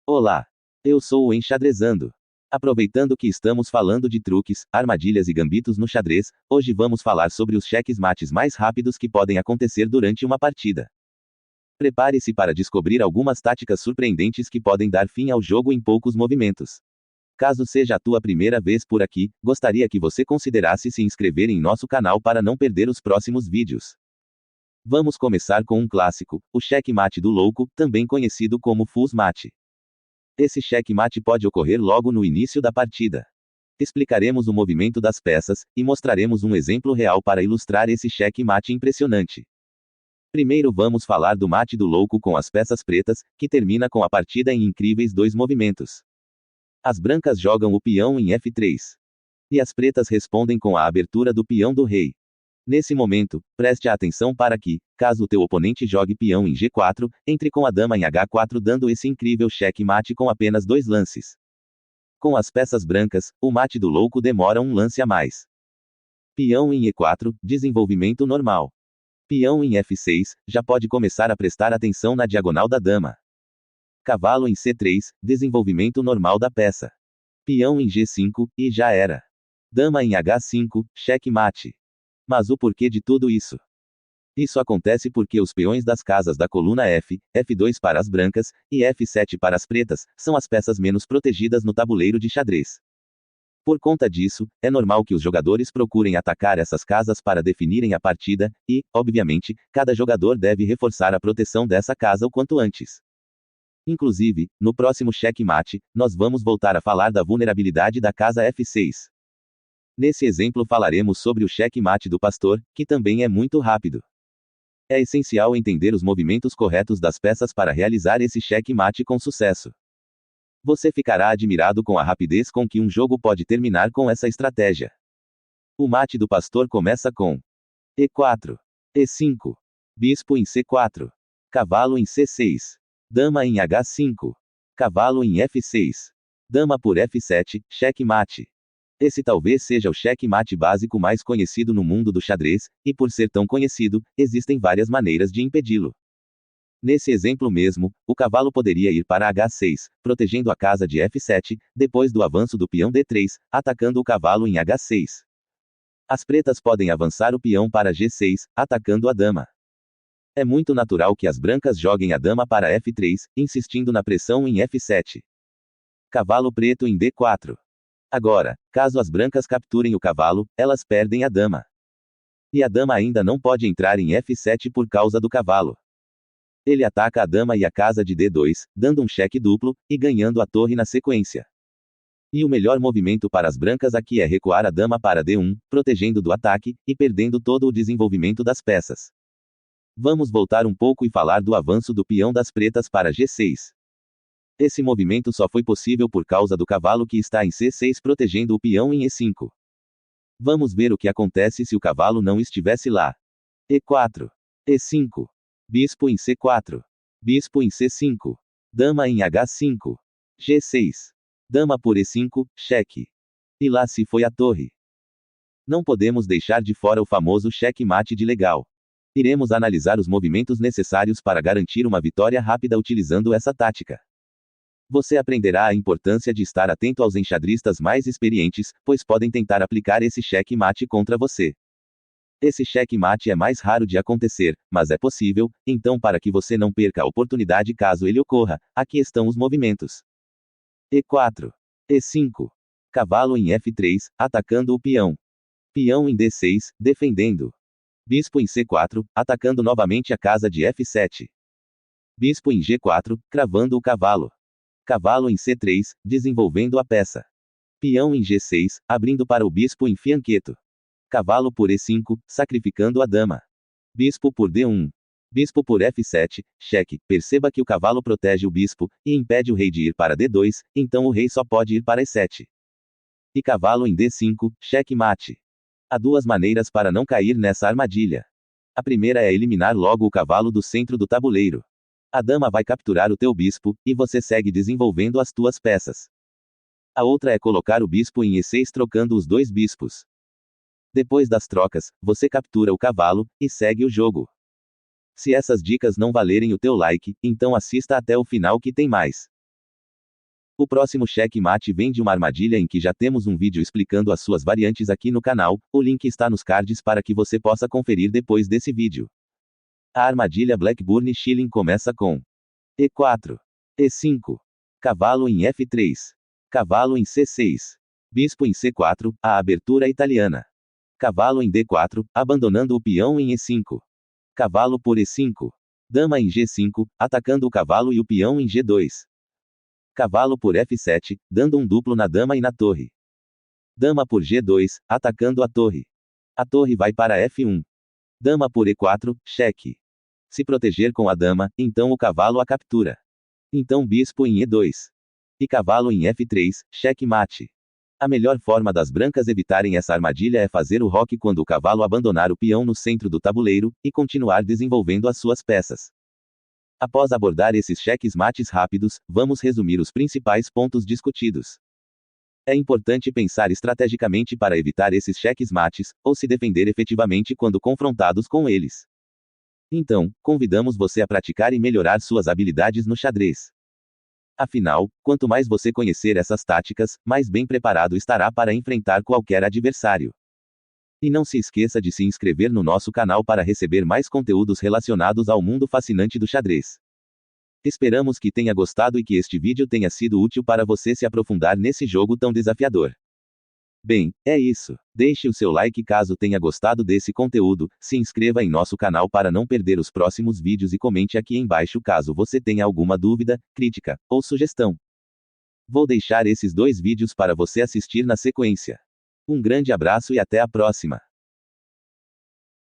Olá! Eu sou o Enxadrezando. Aproveitando que estamos falando de truques, armadilhas e gambitos no xadrez, hoje vamos falar sobre os checkmates mais rápidos que podem acontecer durante uma partida. Prepare-se para descobrir algumas táticas surpreendentes que podem dar fim ao jogo em poucos movimentos. Caso seja a tua primeira vez por aqui, gostaria que você considerasse se inscrever em nosso canal para não perder os próximos vídeos. Vamos começar com um clássico, o checkmate do louco, também conhecido como fool's mate. Esse checkmate pode ocorrer logo no início da partida. Explicaremos o movimento das peças, e mostraremos um exemplo real para ilustrar esse checkmate impressionante. Primeiro vamos falar do mate do louco com as peças pretas, que termina com a partida em incríveis 2 movimentos. As brancas jogam o peão em F3. E as pretas respondem com a abertura do peão do rei. Nesse momento, preste atenção para que, caso o teu oponente jogue peão em G4, entre com a dama em H4 dando esse incrível checkmate com apenas 2 lances. Com as peças brancas, o mate do louco demora um lance a mais. Peão em E4, desenvolvimento normal. Peão em F6, já pode começar a prestar atenção na diagonal da dama. Cavalo em C3, desenvolvimento normal da peça. Peão em G5, e já era. Dama em H5, checkmate. Mas o porquê de tudo isso? Isso acontece porque os peões das casas da coluna F, F2 para as brancas, e F7 para as pretas, são as peças menos protegidas no tabuleiro de xadrez. Por conta disso, é normal que os jogadores procurem atacar essas casas para definirem a partida, e, obviamente, cada jogador deve reforçar a proteção dessa casa o quanto antes. Inclusive, no próximo checkmate, nós vamos voltar a falar da vulnerabilidade da casa F6. Nesse exemplo falaremos sobre o checkmate do pastor, que também é muito rápido. É essencial entender os movimentos corretos das peças para realizar esse checkmate com sucesso. Você ficará admirado com a rapidez com que um jogo pode terminar com essa estratégia. O mate do pastor começa com E4, E5, bispo em C4, cavalo em C6, dama em H5, cavalo em F6, dama por F7, checkmate. Esse talvez seja o checkmate básico mais conhecido no mundo do xadrez, e por ser tão conhecido, existem várias maneiras de impedi-lo. Nesse exemplo mesmo, o cavalo poderia ir para H6, protegendo a casa de F7, depois do avanço do peão D3, atacando o cavalo em H6. As pretas podem avançar o peão para G6, atacando a dama. É muito natural que as brancas joguem a dama para F3, insistindo na pressão em F7. Cavalo preto em D4. Agora, caso as brancas capturem o cavalo, elas perdem a dama. E a dama ainda não pode entrar em F7 por causa do cavalo. Ele ataca a dama e a casa de D2, dando um cheque duplo, e ganhando a torre na sequência. E o melhor movimento para as brancas aqui é recuar a dama para D1, protegendo do ataque, e perdendo todo o desenvolvimento das peças. Vamos voltar um pouco e falar do avanço do peão das pretas para G6. Esse movimento só foi possível por causa do cavalo que está em C6 protegendo o peão em E5. Vamos ver o que acontece se o cavalo não estivesse lá. E4. E5. Bispo em C4. Bispo em C5. Dama em H5. G6. Dama por E5, cheque. E lá se foi a torre. Não podemos deixar de fora o famoso checkmate de legal. Iremos analisar os movimentos necessários para garantir uma vitória rápida utilizando essa tática. Você aprenderá a importância de estar atento aos enxadristas mais experientes, pois podem tentar aplicar esse checkmate contra você. Esse checkmate é mais raro de acontecer, mas é possível, então para que você não perca a oportunidade caso ele ocorra, aqui estão os movimentos. E4. E5. Cavalo em F3, atacando o peão. Peão em D6, defendendo. Bispo em C4, atacando novamente a casa de F7. Bispo em G4, cravando o cavalo. Cavalo em C3, desenvolvendo a peça. Peão em G6, abrindo para o bispo em fianqueto. Cavalo por E5, sacrificando a dama. Bispo por D1. Bispo por F7, cheque. Perceba que o cavalo protege o bispo, e impede o rei de ir para D2, então o rei só pode ir para E7. E cavalo em D5, checkmate. Há 2 maneiras para não cair nessa armadilha. A primeira é eliminar logo o cavalo do centro do tabuleiro. A dama vai capturar o teu bispo, e você segue desenvolvendo as tuas peças. A outra é colocar o bispo em E6 trocando os 2 bispos. Depois das trocas, você captura o cavalo, e segue o jogo. Se essas dicas não valerem o teu like, então assista até o final que tem mais. O próximo cheque mate vem de uma armadilha em que já temos um vídeo explicando as suas variantes aqui no canal, o link está nos cards para que você possa conferir depois desse vídeo. A armadilha Blackburn Shilling começa com E4, E5, cavalo em F3, cavalo em C6, bispo em C4, a abertura italiana. Cavalo em D4, abandonando o peão em E5. Cavalo por E5. Dama em G5, atacando o cavalo e o peão em G2. Cavalo por F7, dando um duplo na dama e na torre. Dama por G2, atacando a torre. A torre vai para F1. Dama por E4, cheque. Se proteger com a dama, então o cavalo a captura. Então bispo em E2. E cavalo em F3, cheque mate. A melhor forma das brancas evitarem essa armadilha é fazer o roque quando o cavalo abandonar o peão no centro do tabuleiro, e continuar desenvolvendo as suas peças. Após abordar esses cheques mates rápidos, vamos resumir os principais pontos discutidos. É importante pensar estrategicamente para evitar esses cheques mates, ou se defender efetivamente quando confrontados com eles. Então, convidamos você a praticar e melhorar suas habilidades no xadrez. Afinal, quanto mais você conhecer essas táticas, mais bem preparado estará para enfrentar qualquer adversário. E não se esqueça de se inscrever no nosso canal para receber mais conteúdos relacionados ao mundo fascinante do xadrez. Esperamos que tenha gostado e que este vídeo tenha sido útil para você se aprofundar nesse jogo tão desafiador. Bem, é isso. Deixe o seu like caso tenha gostado desse conteúdo, se inscreva em nosso canal para não perder os próximos vídeos e comente aqui embaixo caso você tenha alguma dúvida, crítica, ou sugestão. Vou deixar esses 2 vídeos para você assistir na sequência. Um grande abraço e até a próxima.